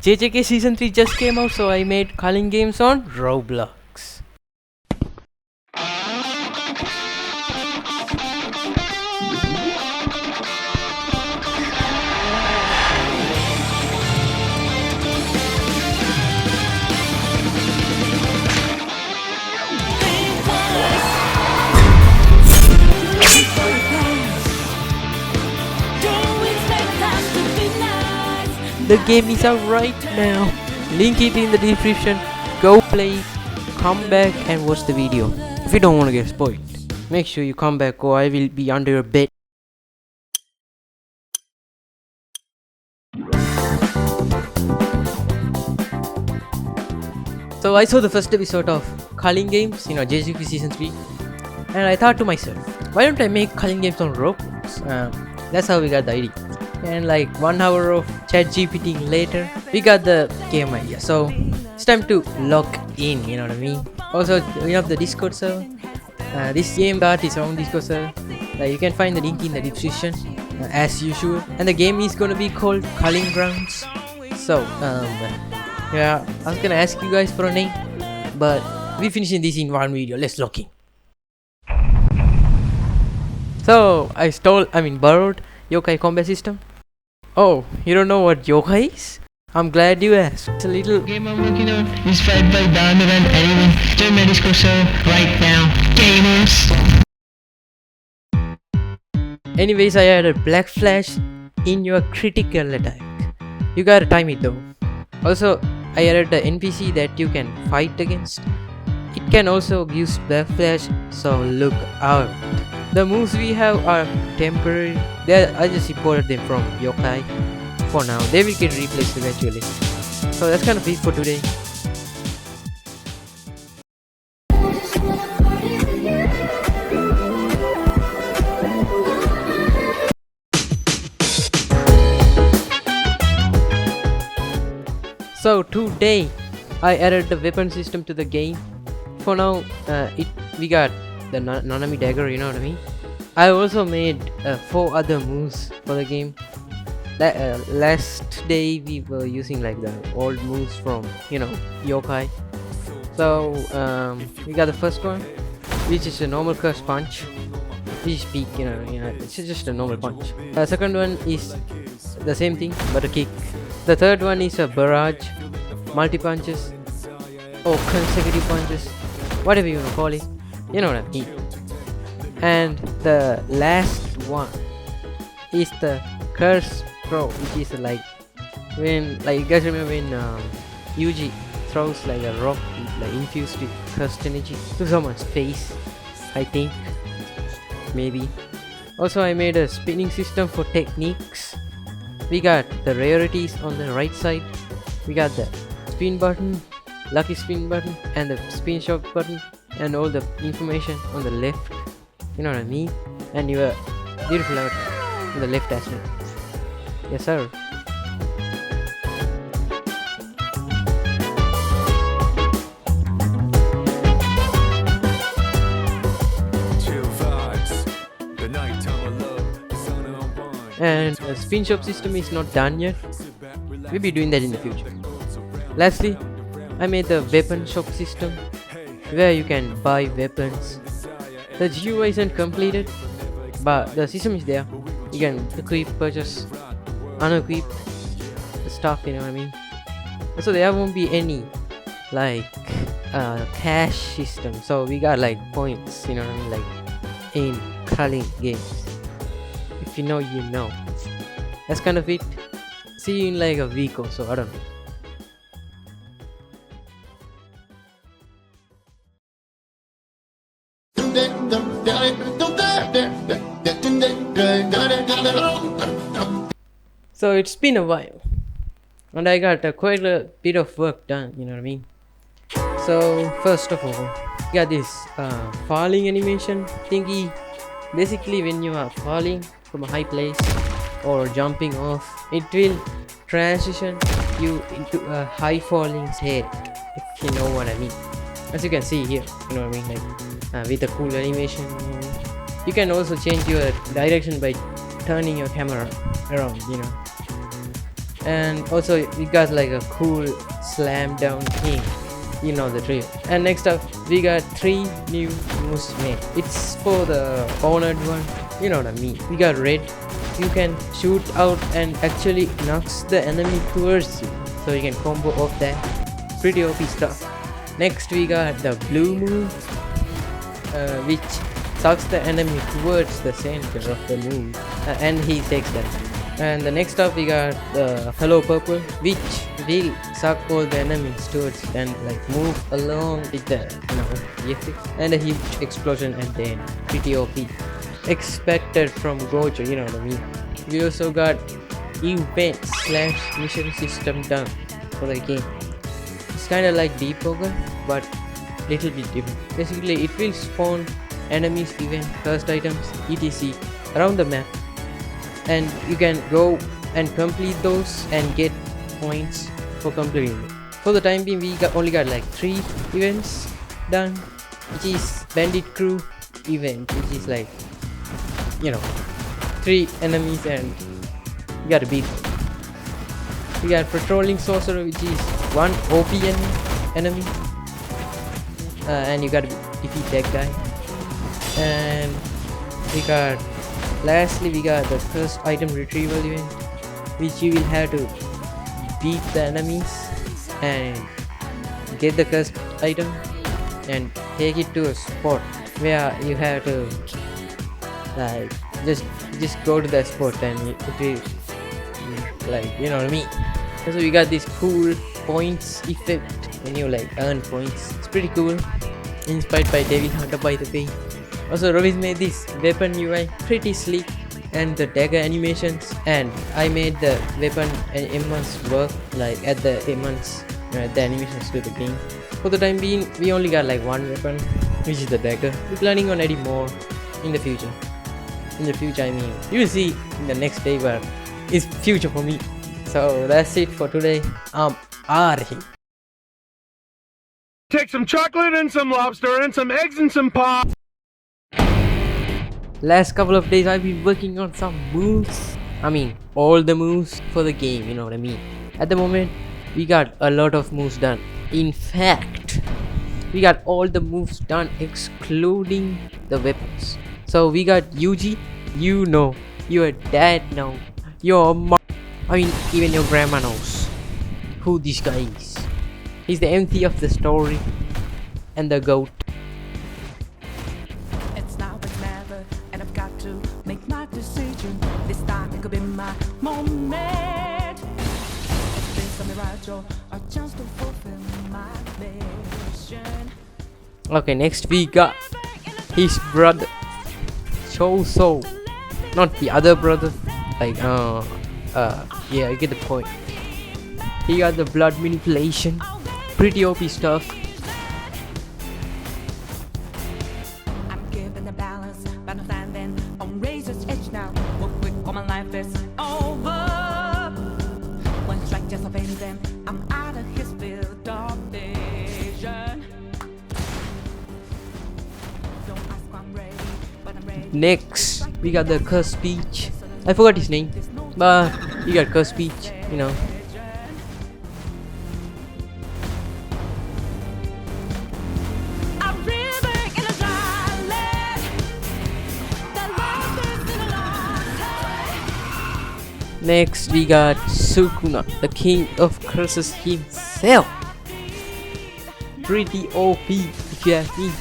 JJK Season 3 just came out, so I made calling games on Roblox. The game is out right now. Link it in the description. Go play, come back and watch the video. If you don't want to get spoiled, make sure you come back or I will be under your bed. So I saw the first episode of Culling Games, JJK Season 3, and I thought to myself, why don't I make Culling Games on Roblox? That's how we got the idea. And like 1 hour of chat GPT later, we got the game idea. So it's time to log in, you know what I mean? Also, we have the Discord server. This game got its own Discord server. You can find the link in the description as usual. And the game is gonna be called Culling Grounds. So yeah, I was gonna ask you guys for a name, but we finishing this in one video. Let's log in. So I borrowed yokai combat system. Oh, you don't know what yokai is? I'm glad you asked. It's a little game I'm working on is fed by Diamond and anyone. Join my Discord server right now, gamers. Anyways, I added black flash in your critical attack. You gotta time it though. Also, I added the NPC that you can fight against. It can also use black flash, so look out. The moves we have are temporary. I just imported them from yokai for now. They will get replaced eventually. So that's kind of it for today. So today I added the weapon system to the game. For now, we got the Nanami dagger, you know what I mean? I also made 4 other moves for the game. Last day we were using like the old moves from yokai. So we got the first one, which is a normal curse punch. Which is peak, it's just a normal punch. The second one is the same thing but a kick. The third one is a barrage, multi punches or consecutive punches, whatever you wanna call it. You know what I mean. And the last one is the curse throw, which is like when, you guys remember when Yuji throws like a rock infused with cursed energy to someone's face, I think, maybe. Also, I made a spinning system for techniques. We got the rarities on the right side. We got the spin button, lucky spin button, and the spin shot button, and all the information on the left, you know what I mean, and your beautiful avatar on the left as well. Yes sir. And the spin shop system is not done yet. We'll be doing that in the future. Lastly, I made the weapon shop system where you can buy weapons. The GUI isn't completed, but the system is there. You can equip, purchase, unequip the stuff, you know what I mean. So there won't be any cash system. So we got points, you know what I mean, in culling games. If you know, you know. That's kind of it. See you in a week or so, I don't know. So it's been a while and I got quite a bit of work done, you know what I mean. So first of all, we got this falling animation thingy. Basically, when you are falling from a high place or jumping off, it will transition you into a high falling head, if you know what I mean. As you can see here, you know what I mean, with a cool animation. You can also change your direction by turning your camera around, And also we got like a cool slam down king, you know the drill. And next up we got 3 new moves made. It's for the honored one, you know what I mean. We got red, you can shoot out and actually knocks the enemy towards you, so you can combo off that. Pretty OP stuff. Next we got the blue move, which sucks the enemy towards the center of the move, and he takes that. And the next up we got the hello purple, which will suck all the enemies towards and like move along with the effect, and a huge explosion at the end. Pretty OP. Expected from Gojo, you know what I mean. We also got event/mission system done for the game. It's kind of like Deep Poker, but little bit different. Basically it will spawn enemies, event, first items, etc. around the map, and you can go and complete those and get points for completing it. For the time being we only got like 3 events done, which is Bandit Crew event, which is like 3 enemies and you gotta beat them. We got Patrolling Sorcerer, which is 1 OP enemy, and you gotta defeat that guy. And lastly we got the first item retrieval event, which you will have to beat the enemies and get the cursed item and take it to a spot where you have to like just go to that spot and it will like, you know what I mean. So we got this cool points effect when you like earn points. It's pretty cool, inspired by Devil Hunter by the way. Also Rovis made this weapon UI pretty sleek, and the dagger animations, and I made the weapon emmons work like at the emmons, the animations to the game. For the time being we only got like 1 weapon, which is the dagger. We're planning on adding more in the future. I mean, you will see in the next day, but it's future for me. So that's it for today. I'm out of here. Take some chocolate and some lobster and some eggs and some pop. Last couple of days I've been working on some moves. I mean all the moves for the game, you know what I mean. At the moment we got a lot of moves done. In fact we got all the moves done excluding the weapons. So we got Yuji, you know, your dad know, your mom, I mean even your grandma knows who this guy is. He's the MC of the story and the goat. It's now or never, and I've got to make my decision. This time it could be my moment. It's this a mirage or a chance to fulfill my vision. Okay, next we got his brother So not the other brother, like yeah, you get the point. He got the blood manipulation, pretty OP stuff. I'm given the balance, but I'm standing on razor's edge now. Work quick or my life is over. One strike just of anything, I'm out of his field of vision. Don't ask why I'm ready, but I'm ready. Next we got the curse speech. I forgot his name, but you got curse speech, you know. Next we got Sukuna, the king of curses himself. Pretty OP if you ask me.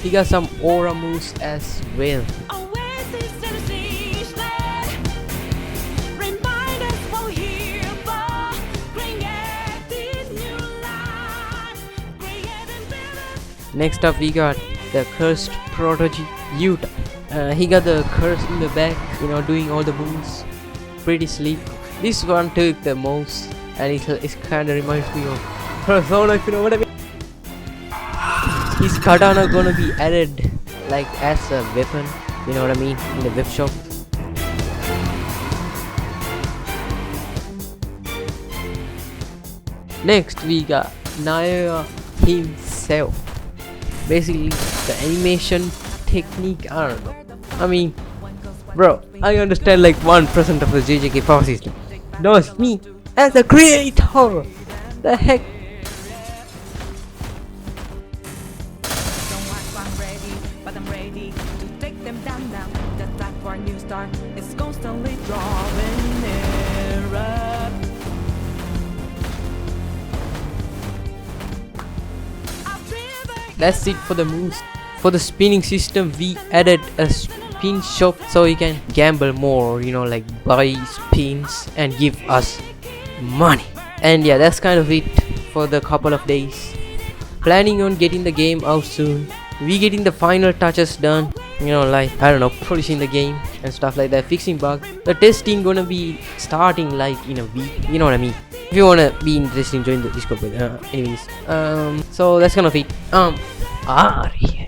He got some aura moves as well. Next up we got the cursed prodigy Yuta. He got the curse in the back, you know, doing all the moves. Pretty sleek. This one took the most, and it kind of reminds me of Persona, if you know what I mean. His katana gonna be added like as a weapon, you know what I mean, in the web shop. Next we got Naoya himself. Basically the animation technique, I don't know. I mean, bro, I understand like 1% of the JJK power system. No, it's me. as a creator. The heck? Don't act like I'm ready, but I'm ready to take them down now. The time for a new start is constantly drawing nearer. That's it for the moves. For the spinning system, we added a spin shop so you can gamble more, you know, like buy spins and give us money. And yeah, that's kind of it for the couple of days. Planning on getting the game out soon. We getting the final touches done, you know, like I don't know, polishing the game and stuff like that, fixing bugs. The testing gonna be starting like in a week, you know what I mean. If you wanna be interested, join the Discord. Anyways, so that's kind of it. Yeah.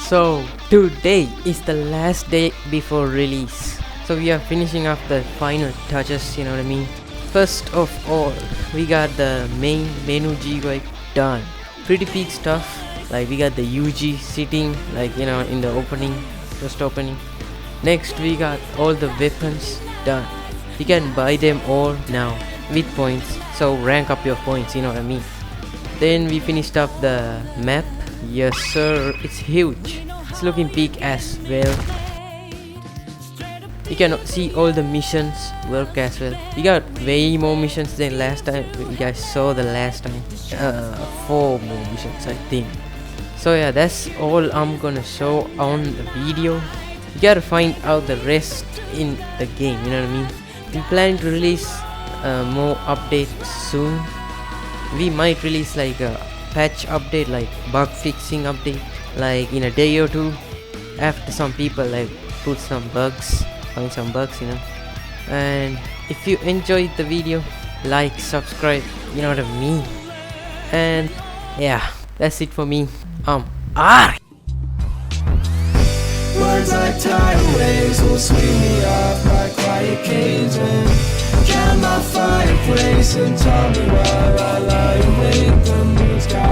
So today is the last day before release. So we are finishing up the final touches, you know what I mean. First of all, we got the main menu GUI done. Pretty big stuff. Like we got the UG sitting, like you know, in the opening, just opening. Next we got all the weapons done. You can buy them all now with points. So rank up your points, you know what I mean. Then we finished up the map. Yes sir, it's huge. It's looking big as well. You can see all the missions work as well. We got way more missions than last time. You guys saw the last time. 4 more missions I think. So yeah, that's all I'm gonna show on the video. You gotta find out the rest in the game, you know what I mean. We plan to release more updates soon. We might release like a patch update, like bug fixing update, like in a day or two, after some people like put some bugs, find some bugs, you know. And if you enjoyed the video, like, subscribe, you know what I mean. And yeah, that's it for me. Words like tidal waves will sweep me off my quiet cage and count my fireplace and tell me while I lie awake the moon's got